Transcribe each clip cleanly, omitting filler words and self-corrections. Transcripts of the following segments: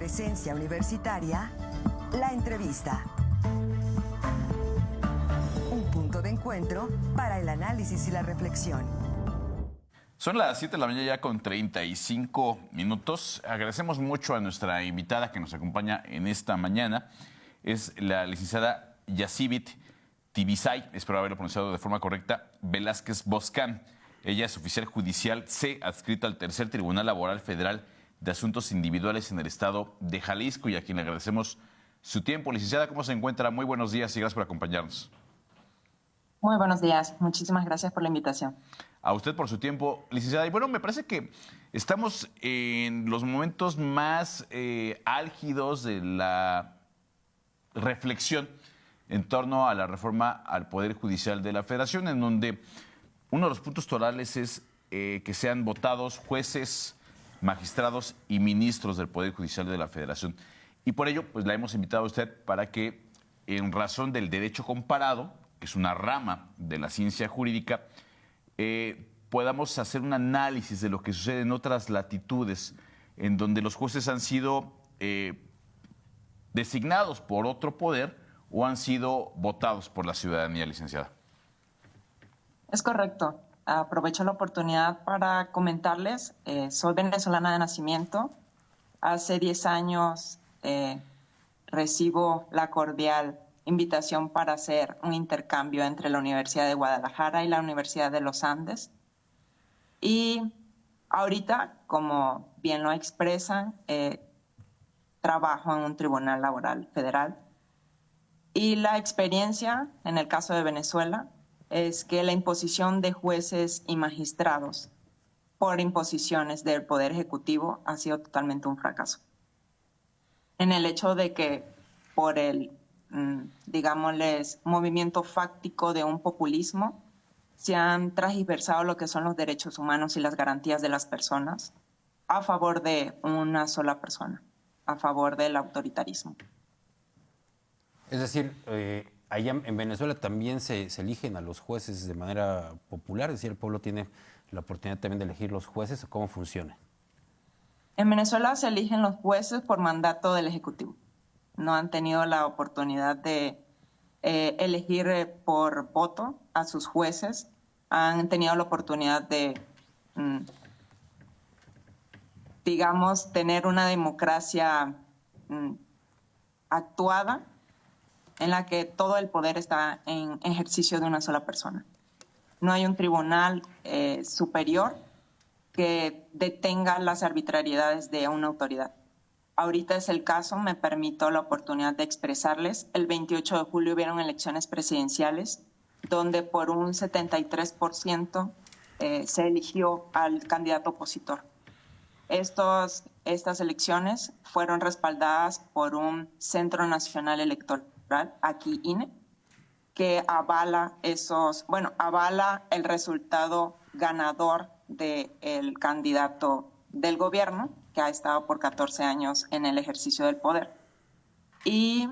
presencia universitaria, la entrevista. Un punto de encuentro para el análisis y la reflexión. Son las 7 de la mañana ya con 35 minutos. Agradecemos mucho a nuestra invitada que nos acompaña en esta mañana. Es la licenciada Yacivit Tibisay, espero haberlo pronunciado de forma correcta, Velázquez Boscán. Ella es oficial judicial C, adscrita al Tercer Tribunal Laboral Federal de Asuntos Individuales en el estado de Jalisco, y a quien le agradecemos su tiempo. Licenciada, ¿cómo se encuentra? Muy buenos días y gracias por acompañarnos. Muy buenos días. Muchísimas gracias por la invitación. A usted por su tiempo, licenciada. Y bueno, me parece que estamos en los momentos más álgidos de la reflexión en torno a la reforma al Poder Judicial de la Federación, en donde uno de los puntos torales es que sean votados jueces, magistrados y ministros del Poder Judicial de la Federación. Y por ello, pues la hemos invitado a usted para que, en razón del derecho comparado, que es una rama de la ciencia jurídica, podamos hacer un análisis de lo que sucede en otras latitudes, en donde los jueces han sido designados por otro poder o han sido votados por la ciudadanía, licenciada. Es correcto. Aprovecho la oportunidad para comentarles. Soy venezolana de nacimiento. Hace 10 años recibo la cordial invitación para hacer un intercambio entre la Universidad de Guadalajara y la Universidad de los Andes. Y ahorita, como bien lo expresan, trabajo en un tribunal laboral federal. Y la experiencia, en el caso de Venezuela, es que la imposición de jueces y magistrados por imposiciones del Poder Ejecutivo ha sido totalmente un fracaso. En el hecho de que por el, digámosles, movimiento fáctico de un populismo, se han transversado lo que son los derechos humanos y las garantías de las personas a favor de una sola persona, a favor del autoritarismo. Es decir, allá en Venezuela también se eligen a los jueces de manera popular, es decir, el pueblo tiene la oportunidad también de elegir los jueces, ¿o cómo funciona? En Venezuela se eligen los jueces por mandato del Ejecutivo. No han tenido la oportunidad de elegir por voto a sus jueces. Han tenido la oportunidad de, digamos, tener una democracia actuada, en la que todo el poder está en ejercicio de una sola persona. No hay un tribunal superior que detenga las arbitrariedades de una autoridad. Ahorita es el caso, me permito la oportunidad de expresarles. El 28 de julio hubieron elecciones presidenciales, donde por un 73% se eligió al candidato opositor. Estas elecciones fueron respaldadas por un Centro Nacional Electoral, aquí INE, que avala el resultado ganador del candidato del gobierno, que ha estado por 14 años en el ejercicio del poder. Y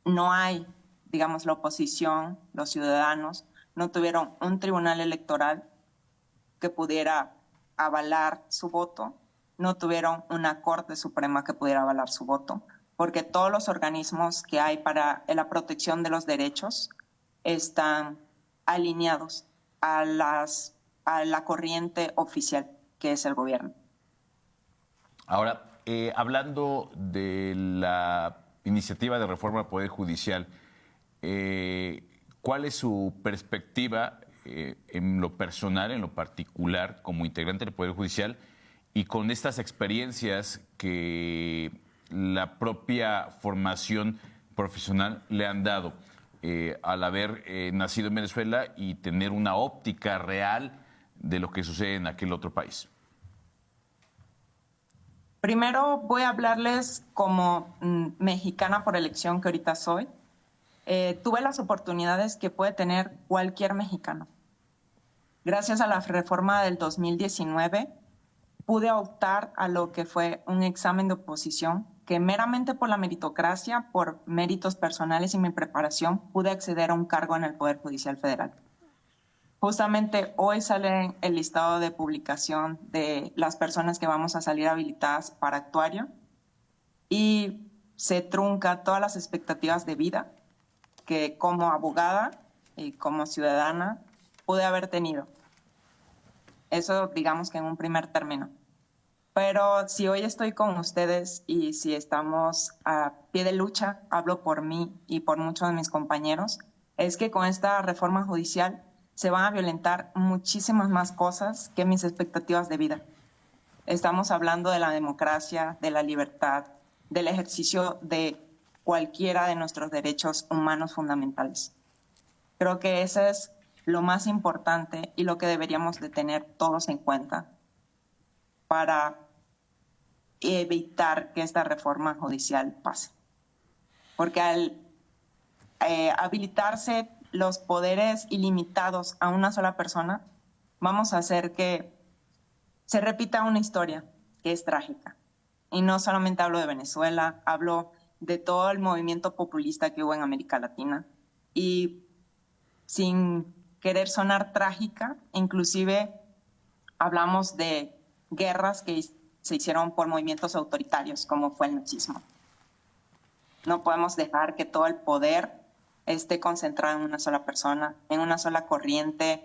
no hay, digamos, la oposición, los ciudadanos, no tuvieron un tribunal electoral que pudiera avalar su voto, no tuvieron una Corte Suprema que pudiera avalar su voto, porque todos los organismos que hay para la protección de los derechos están alineados a la corriente oficial, que es el gobierno. Ahora, hablando de la iniciativa de reforma al Poder Judicial, ¿cuál es su perspectiva en lo personal, en lo particular, como integrante del Poder Judicial, y con estas experiencias que la propia formación profesional le han dado al haber nacido en Venezuela y tener una óptica real de lo que sucede en aquel otro país? Primero voy a hablarles como mexicana por elección que ahorita soy. Tuve las oportunidades que puede tener cualquier mexicano. Gracias a la reforma del 2019, pude optar a lo que fue un examen de oposición que meramente por la meritocracia, por méritos personales y mi preparación, pude acceder a un cargo en el Poder Judicial Federal. Justamente hoy sale el listado de publicación de las personas que vamos a salir habilitadas para actuario y se trunca todas las expectativas de vida que como abogada y como ciudadana pude haber tenido. Eso digamos que en un primer término. Pero si hoy estoy con ustedes y si estamos a pie de lucha, hablo por mí y por muchos de mis compañeros, es que con esta reforma judicial se van a violentar muchísimas más cosas que mis expectativas de vida. Estamos hablando de la democracia, de la libertad, del ejercicio de cualquiera de nuestros derechos humanos fundamentales. Creo que eso es lo más importante y lo que deberíamos de tener todos en cuenta para evitar que esta reforma judicial pase. Porque al habilitarse los poderes ilimitados a una sola persona, vamos a hacer que se repita una historia que es trágica. Y no solamente hablo de Venezuela, hablo de todo el movimiento populista que hubo en América Latina. Y sin querer sonar trágica, inclusive hablamos de guerras que se hicieron por movimientos autoritarios, como fue el nazismo. No podemos dejar que todo el poder esté concentrado en una sola persona, en una sola corriente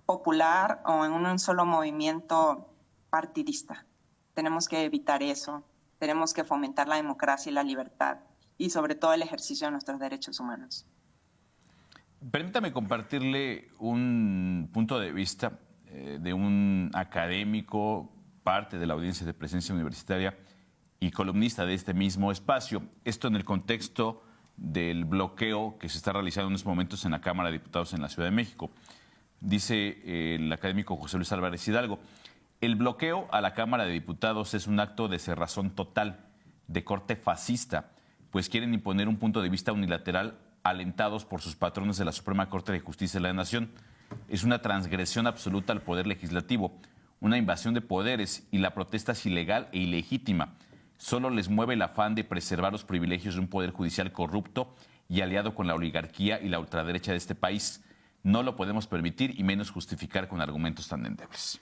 popular o en un solo movimiento partidista. Tenemos que evitar eso, tenemos que fomentar la democracia y la libertad y sobre todo el ejercicio de nuestros derechos humanos. Permítame compartirle un punto de vista de un académico, parte de la audiencia de Presencia Universitaria y columnista de este mismo espacio. Esto en el contexto del bloqueo que se está realizando en estos momentos en la Cámara de Diputados en la Ciudad de México. Dice el académico José Luis Álvarez Hidalgo: el bloqueo a la Cámara de Diputados es un acto de cerrazón total, de corte fascista, pues quieren imponer un punto de vista unilateral alentados por sus patrones de la Suprema Corte de Justicia de la Nación. Es una transgresión absoluta al poder legislativo, una invasión de poderes, y la protesta es ilegal e ilegítima. Solo les mueve el afán de preservar los privilegios de un poder judicial corrupto y aliado con la oligarquía y la ultraderecha de este país. No lo podemos permitir y menos justificar con argumentos tan endebles.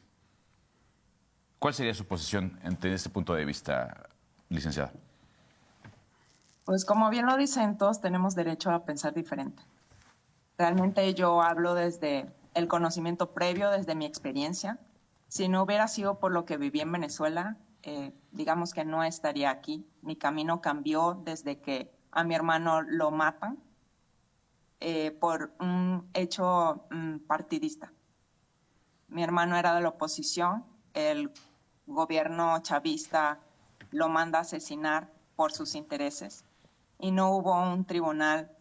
¿Cuál sería su posición ante este punto de vista, licenciada? Pues como bien lo dicen, todos tenemos derecho a pensar diferente. Realmente yo hablo desde el conocimiento previo, desde mi experiencia. Si no hubiera sido por lo que viví en Venezuela, digamos que no estaría aquí. Mi camino cambió desde que a mi hermano lo matan por un hecho partidista. Mi hermano era de la oposición, el gobierno chavista lo manda a asesinar por sus intereses y no hubo un tribunal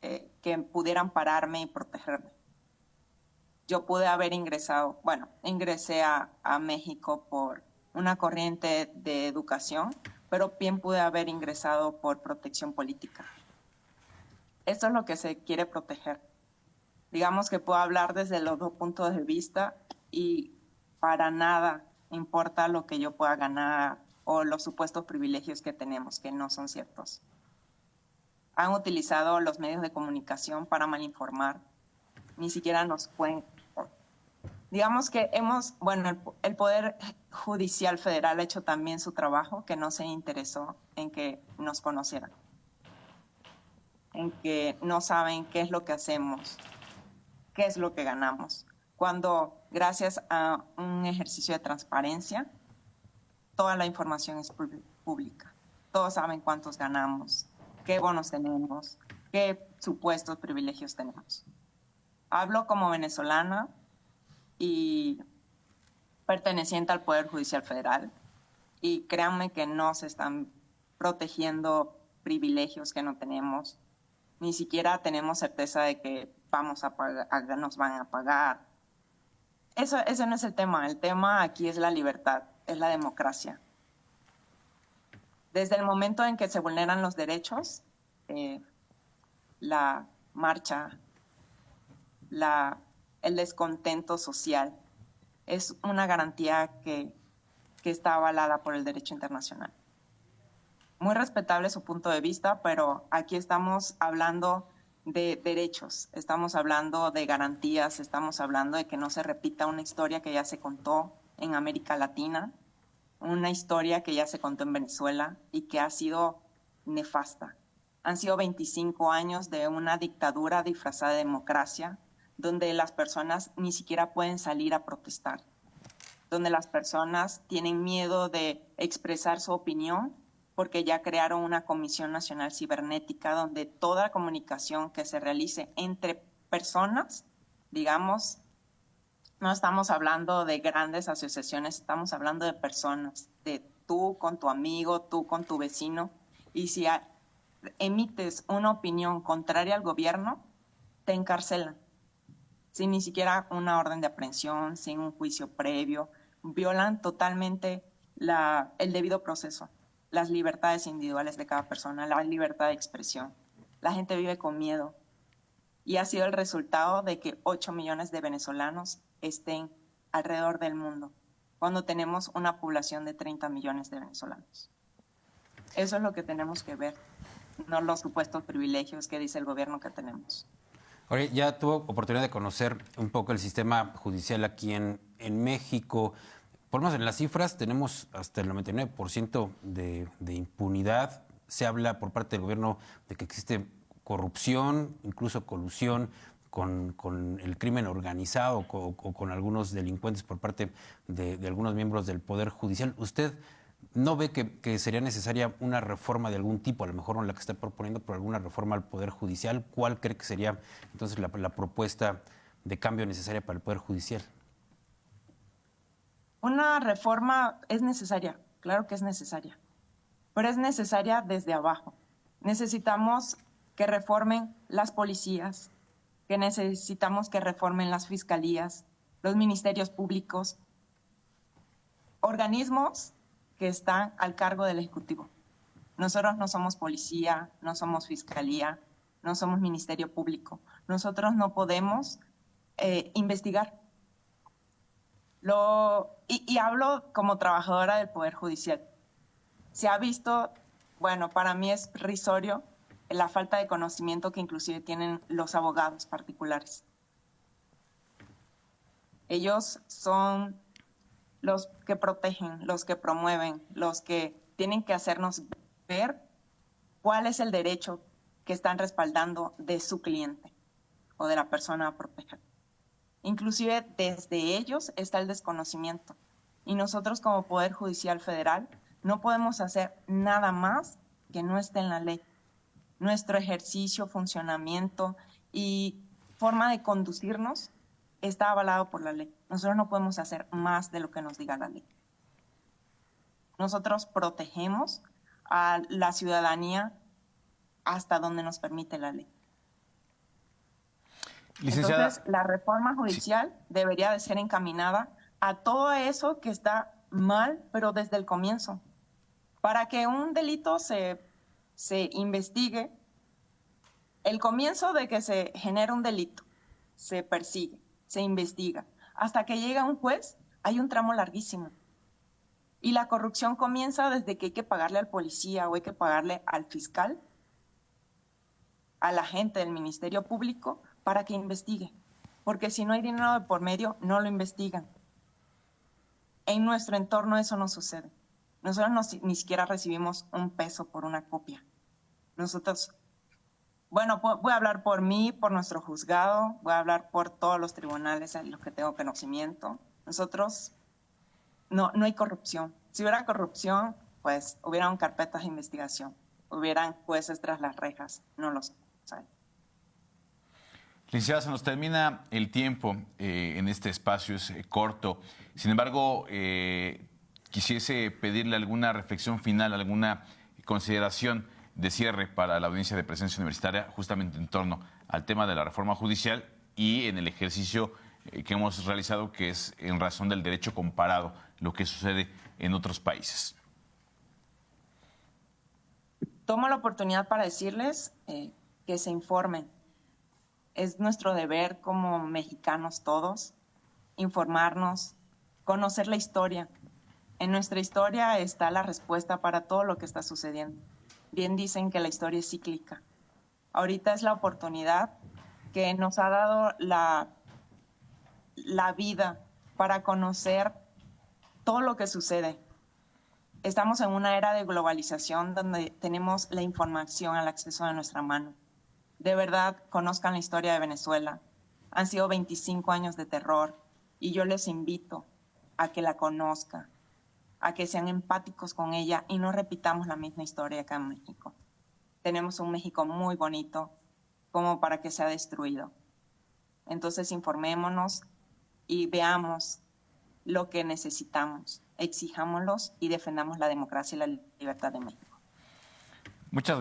que pudieran pararme y protegerme. Yo pude haber ingresado, ingresé a México por una corriente de educación, pero bien pude haber ingresado por protección política. Esto es lo que se quiere proteger. Digamos que puedo hablar desde los dos puntos de vista y para nada importa lo que yo pueda ganar o los supuestos privilegios que tenemos, que no son ciertos. Han utilizado los medios de comunicación para malinformar. Ni siquiera nos pueden... Digamos que el Poder Judicial Federal ha hecho también su trabajo, que no se interesó en que nos conocieran, en que no saben qué es lo que hacemos, qué es lo que ganamos. Cuando, gracias a un ejercicio de transparencia, toda la información es pública. Todos saben cuántos ganamos, qué bonos tenemos, qué supuestos privilegios tenemos. Hablo como venezolana y perteneciente al Poder Judicial Federal, y créanme que no se están protegiendo privilegios que no tenemos. Ni siquiera tenemos certeza de que nos van a pagar. Ese no es el tema. El tema aquí es la libertad, es la democracia. Desde el momento en que se vulneran los derechos, la marcha, el descontento social es una garantía que está avalada por el derecho internacional. Muy respetable su punto de vista, pero aquí estamos hablando de derechos, estamos hablando de garantías, estamos hablando de que no se repita una historia que ya se contó en América Latina, una historia que ya se contó en Venezuela y que ha sido nefasta. Han sido 25 años de una dictadura disfrazada de democracia, donde las personas ni siquiera pueden salir a protestar, donde las personas tienen miedo de expresar su opinión porque ya crearon una Comisión Nacional Cibernética donde toda comunicación que se realice entre personas, digamos, no estamos hablando de grandes asociaciones, estamos hablando de personas, de tú con tu amigo, tú con tu vecino, y si emites una opinión contraria al gobierno, te encarcelan, sin ni siquiera una orden de aprehensión, sin un juicio previo, violan totalmente el debido proceso, las libertades individuales de cada persona, la libertad de expresión. La gente vive con miedo y ha sido el resultado de que 8 millones de venezolanos estén alrededor del mundo, cuando tenemos una población de 30 millones de venezolanos. Eso es lo que tenemos que ver, no los supuestos privilegios que dice el gobierno que tenemos. Ahora, ya tuvo oportunidad de conocer un poco el sistema judicial aquí en México. Por lo menos en las cifras tenemos hasta el 99% de impunidad. Se habla por parte del gobierno de que existe corrupción, incluso colusión con el crimen organizado o con algunos delincuentes por parte de algunos miembros del Poder Judicial. ¿Usted no ve que sería necesaria una reforma de algún tipo, a lo mejor no la que está proponiendo, pero alguna reforma al Poder Judicial? ¿Cuál cree que sería entonces la propuesta de cambio necesaria para el Poder Judicial? Una reforma es necesaria, claro que es necesaria, pero es necesaria desde abajo. Necesitamos que reformen las policías, que necesitamos que reformen las fiscalías, los ministerios públicos, organismos que están al cargo del Ejecutivo. Nosotros no somos policía, no somos fiscalía, no somos ministerio público. Nosotros no podemos investigar. Y hablo como trabajadora del Poder Judicial. Se ha visto, bueno, para mí es risorio la falta de conocimiento que inclusive tienen los abogados particulares. Ellos son los que protegen, los que promueven, los que tienen que hacernos ver cuál es el derecho que están respaldando de su cliente o de la persona a proteger. Inclusive desde ellos está el desconocimiento. Y nosotros como Poder Judicial Federal no podemos hacer nada más que no esté en la ley. Nuestro ejercicio, funcionamiento y forma de conducirnos está avalado por la ley. Nosotros no podemos hacer más de lo que nos diga la ley. Nosotros protegemos a la ciudadanía hasta donde nos permite la ley. Licenciada, entonces, la reforma judicial debería de ser encaminada a todo eso que está mal, pero desde el comienzo. Para que un delito se investigue, el comienzo de que se genera un delito, se persigue, se investiga. Hasta que llega un juez, hay un tramo larguísimo. Y la corrupción comienza desde que hay que pagarle al policía o hay que pagarle al fiscal, al agente del Ministerio Público, para que investigue. Porque si no hay dinero de por medio, no lo investigan. En nuestro entorno eso no sucede. Nosotros ni siquiera recibimos un peso por una copia. Nosotros, bueno, voy a hablar por mí, por nuestro juzgado, voy a hablar por todos los tribunales en los que tengo conocimiento. Nosotros, no hay corrupción. Si hubiera corrupción, pues hubieran carpetas de investigación, hubieran jueces tras las rejas, no los hay. Licenciada, se nos termina el tiempo en este espacio, es corto. Sin embargo, quisiese pedirle alguna reflexión final, alguna consideración de cierre para la audiencia de presencia universitaria, justamente en torno al tema de la reforma judicial y en el ejercicio que hemos realizado, que es en razón del derecho comparado, lo que sucede en otros países. Tomo la oportunidad para decirles que se informen. Es nuestro deber como mexicanos todos informarnos, conocer la historia. En nuestra historia está la respuesta para todo lo que está sucediendo. Bien dicen que la historia es cíclica. Ahorita es la oportunidad que nos ha dado la vida para conocer todo lo que sucede. Estamos en una era de globalización donde tenemos la información al acceso de nuestra mano. De verdad, conozcan la historia de Venezuela. Han sido 25 años de terror y yo les invito a que la conozcan, a que sean empáticos con ella y no repitamos la misma historia acá en México. Tenemos un México muy bonito como para que sea destruido. Entonces informémonos y veamos lo que necesitamos, exijámoslos y defendamos la democracia y la libertad de México. Muchas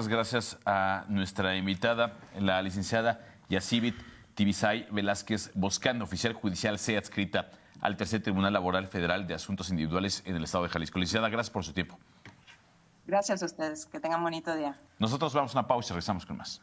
gracias a nuestra invitada, la licenciada Yacivit Tibisay Velázquez Boscán, oficial judicial C adscrita al Tercer Tribunal Laboral Federal de Asuntos Individuales en el Estado de Jalisco. Licenciada, gracias por su tiempo. Gracias a ustedes, que tengan bonito día. Nosotros vamos a una pausa y regresamos con más.